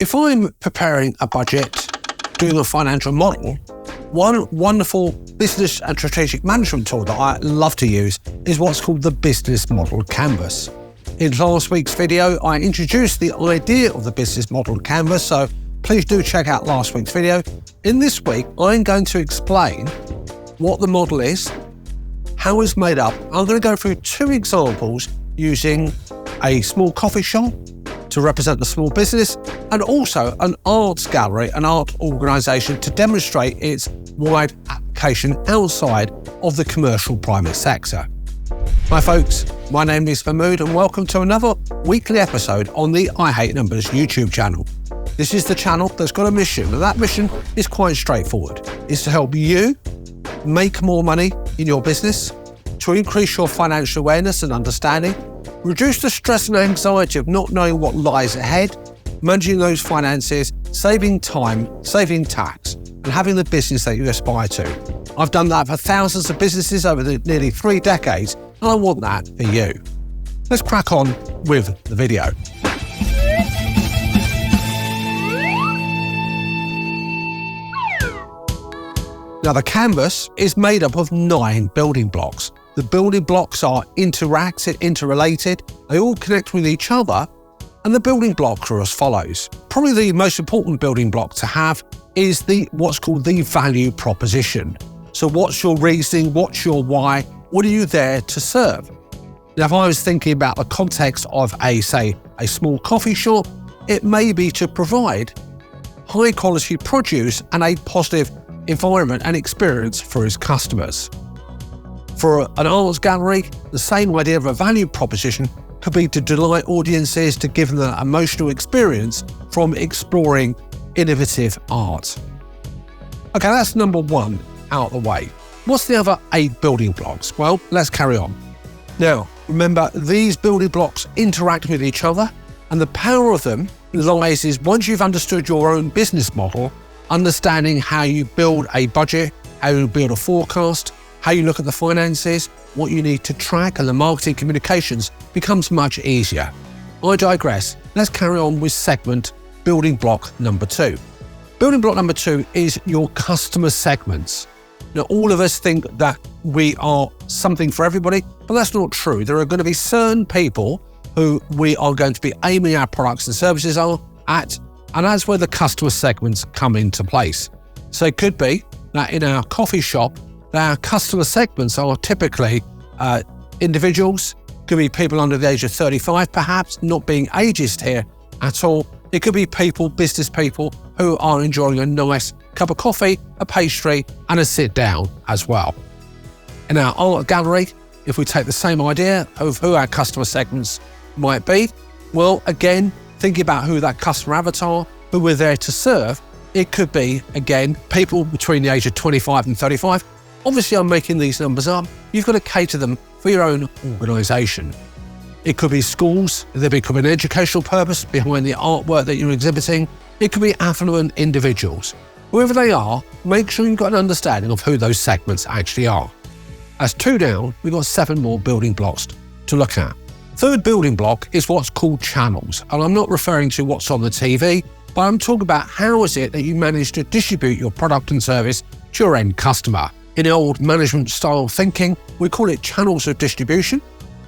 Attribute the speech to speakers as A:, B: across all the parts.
A: If I'm preparing a budget, doing a financial model, one wonderful business and strategic management tool that I love to use is what's called the Business Model Canvas. In last week's video, I introduced the idea of the Business Model Canvas, so please do check out last week's video. In this week, I'm going to explain what the model is, how it's made up. I'm going to go through two examples using a small coffee shop to represent the small business, and also an arts gallery, an art organisation to demonstrate its wide application outside of the commercial private sector. Hi folks, my name is Mahmood and welcome to another weekly episode on the I Hate Numbers YouTube channel. This is the channel that's got a mission, and that mission is quite straightforward. It's to help you make more money in your business, to increase your financial awareness and understanding, reduce the stress and anxiety of not knowing what lies ahead, managing those finances, saving time, saving tax, and having the business that you aspire to. I've done that for thousands of businesses over nearly 3 decades, and I want that for you. Let's crack on with the video. Now, the canvas is made up of 9 building blocks. The building blocks are interrelated, they all connect with each other, and the building blocks are as follows. Probably the most important building block to have is what's called the value proposition. So what's your reasoning, what's your why, what are you there to serve? Now, if I was thinking about the context of a small coffee shop, it may be to provide high quality produce and a positive environment and experience for its customers. For an arts gallery, the same idea of a value proposition could be to delight audiences, to give them an emotional experience from exploring innovative art. Okay, that's number 1 out of the way. What's the other 8 building blocks? Well, let's carry on. Now, remember, these building blocks interact with each other, and the power of them lies is once you've understood your own business model, understanding how you build a budget, how you build a forecast, how you look at the finances, what you need to track, and the marketing communications becomes much easier. I digress. Let's carry on with segment building block number 2. Building block number 2 is your customer segments. Now, all of us think that we are something for everybody, but that's not true. There are going to be certain people who we are going to be aiming our products and services at, and that's where the customer segments come into place. So it could be that in our coffee shop, our customer segments are typically individuals, could be people under the age of 35 perhaps, not being ageist here at all. It could be people, business people, who are enjoying a nice cup of coffee, a pastry, and a sit down as well. In our art gallery, if we take the same idea of who our customer segments might be, well, again, thinking about who that customer avatar, who we're there to serve, it could be, again, people between the age of 25 and 35. Obviously, I'm making these numbers up. You've got to cater them for your own organisation. It could be schools. There could be an educational purpose behind the artwork that you're exhibiting. It could be affluent individuals. Whoever they are, make sure you've got an understanding of who those segments actually are. As 2 down, we've got 7 more building blocks to look at. Third building block is what's called channels. And I'm not referring to what's on the TV, but I'm talking about how is it that you manage to distribute your product and service to your end customer. In old management style thinking, we call it channels of distribution.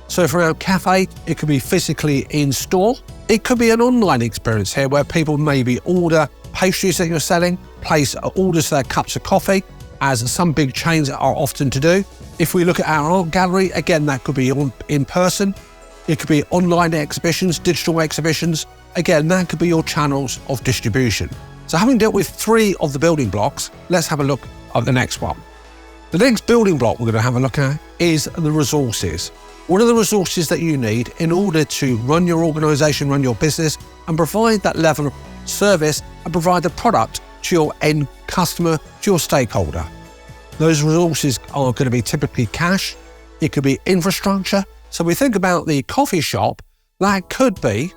A: So for our cafe, it could be physically in store. It could be an online experience here where people maybe order pastries that you're selling, place orders for their cups of coffee, as some big chains are often to do. If we look at our art gallery, again, that could be in person. It could be online exhibitions, digital exhibitions. Again, that could be your channels of distribution. So having dealt with 3 of the building blocks, let's have a look at the next one. The next building block we're going to have a look at is the resources. What are the resources that you need in order to run your organisation, run your business, and provide that level of service and provide the product to your end customer, to your stakeholder? Those resources are going to be typically cash. It could be infrastructure. So we think about the coffee shop, that could be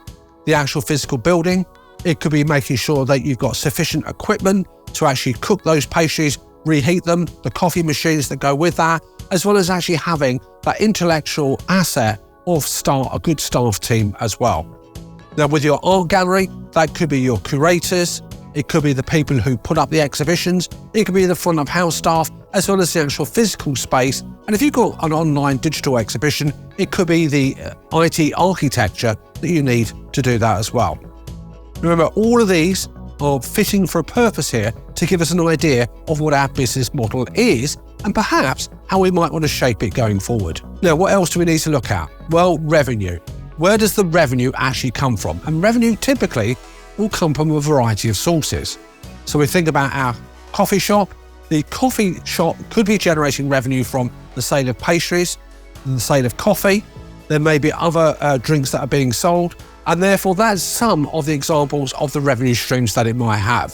A: the actual physical building. It could be making sure that you've got sufficient equipment to actually cook those pastries, reheat them, the coffee machines that go with that, as well as actually having that intellectual asset of a good staff team as well. Now, with your art gallery, that could be your curators, it could be the people who put up the exhibitions, it could be the front of house staff, as well as the actual physical space. And if you've got an online digital exhibition, it could be the IT architecture that you need to do that as well. Remember, all of these are fitting for a purpose here to give us an idea of what our business model is and perhaps how we might want to shape it going forward. Now, what else do we need to look at? Well, revenue. Where does the revenue actually come from? And revenue typically will come from a variety of sources. So we think about our coffee shop. The coffee shop could be generating revenue from the sale of pastries, the sale of coffee. There may be other drinks that are being sold, and therefore that's some of the examples of the revenue streams that it might have.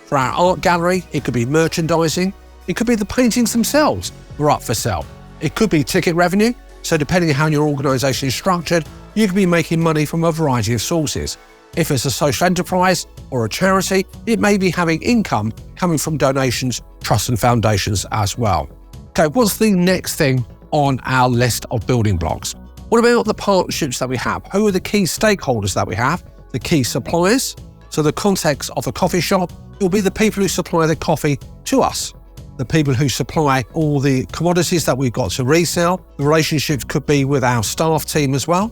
A: For our art gallery, it could be merchandising. It could be the paintings themselves are up for sale. It could be ticket revenue. So depending on how your organisation is structured, you could be making money from a variety of sources. If it's a social enterprise or a charity, it may be having income coming from donations, trusts and foundations as well. Okay, what's the next thing on our list of building blocks? What about the partnerships that we have? Who are the key stakeholders that we have? The key suppliers. So the context of a coffee shop, it will be the people who supply the coffee to us. The people who supply all the commodities that we've got to resell. The relationships could be with our staff team as well.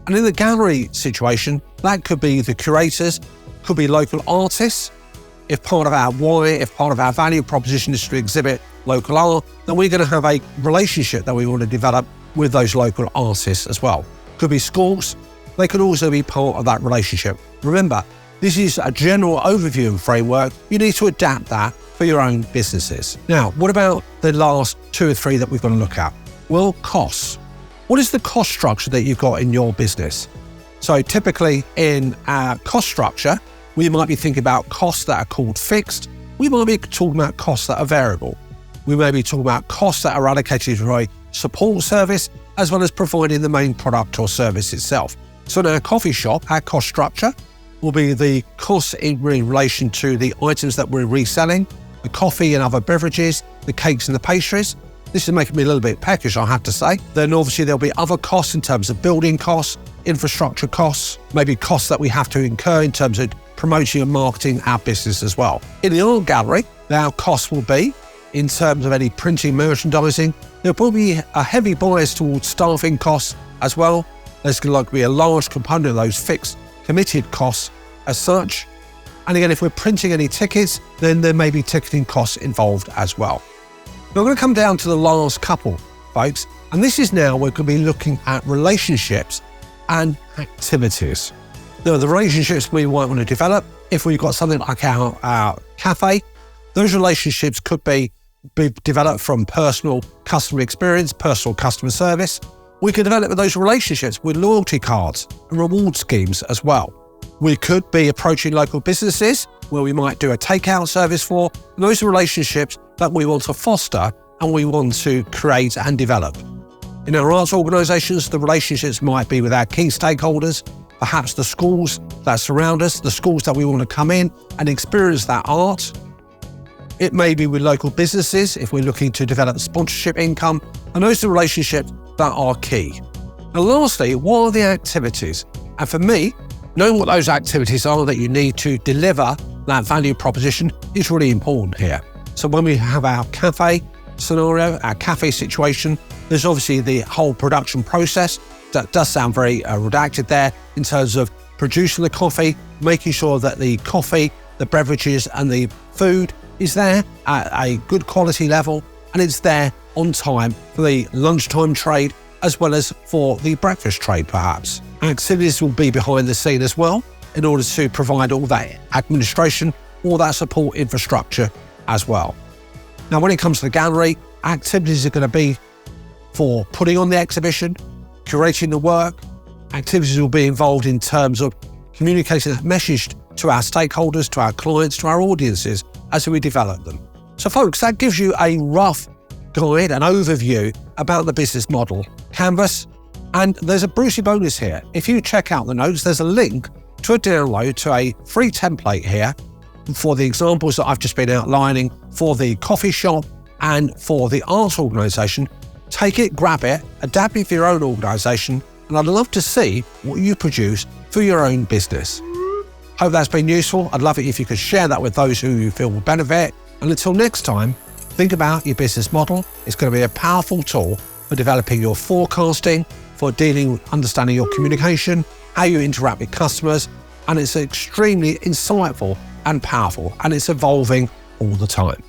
A: And in the gallery situation, that could be the curators, could be local artists. If part of our why, if part of our value proposition is to exhibit local art, then we're going to have a relationship that we want to develop with those local artists as well. Could be schools, they could also be part of that relationship. Remember, this is a general overview and framework. You need to adapt that for your own businesses. Now, what about the last 2 or 3 that we've got to look at? Well, costs. What is the cost structure that you've got in your business? So typically in our cost structure, we might be thinking about costs that are called fixed. We might be talking about costs that are variable. We may be talking about costs that are allocated to a support service, as well as providing the main product or service itself. So in our coffee shop, our cost structure will be the costs in relation to the items that we're reselling, the coffee and other beverages, the cakes and the pastries. This is making me a little bit peckish, I have to say. Then obviously there'll be other costs in terms of building costs, infrastructure costs, maybe costs that we have to incur in terms of promoting and marketing our business as well. In the art gallery, our costs will be in terms of any printing, merchandising. There'll probably be a heavy bias towards staffing costs as well. There's going to be a large component of those fixed, committed costs as such. And again, if we're printing any tickets, then there may be ticketing costs involved as well. Now, we're going to come down to the last couple, folks, and this is now we're going to be looking at relationships and activities. Now, the relationships we might want to develop, if we've got something like our cafe, those relationships could be developed from personal customer experience, personal customer service. We could develop those relationships with loyalty cards and reward schemes as well. We could be approaching local businesses where we might do a takeout service for, and those are relationships that we want to foster and we want to create and develop. In our arts organisations, the relationships might be with our key stakeholders, perhaps the schools that surround us, the schools that we want to come in and experience that art. It may be with local businesses if we're looking to develop sponsorship income, and those are the relationships that are key. And lastly, what are the activities? And for me, knowing what those activities are that you need to deliver that value proposition is really important here. So when we have our cafe scenario, our cafe situation, there's obviously the whole production process. That does sound very redacted there in terms of producing the coffee, making sure that the coffee, the beverages and the food is there at a good quality level, and it's there on time for the lunchtime trade as well as for the breakfast trade perhaps. Activities will be behind the scene as well in order to provide all that administration, all that support infrastructure as well. Now, when it comes to the gallery, activities are going to be for putting on the exhibition, curating the work. Activities will be involved in terms of communicating that message to our stakeholders, to our clients, to our audiences as we develop them. So folks, that gives you a rough guide, an overview about the business model, Canvas. And there's a Brucey bonus here. If you check out the notes, there's a link to a download to a free template here for the examples that I've just been outlining for the coffee shop and for the arts organisation. Take it, grab it, adapt it for your own organisation, and I'd love to see what you produce for your own business. Hope that's been useful. I'd love it if you could share that with those who you feel will benefit. And until next time, think about your business model. It's going to be a powerful tool for developing your forecasting, for understanding your communication, how you interact with customers, and it's extremely insightful and powerful, and it's evolving all the time.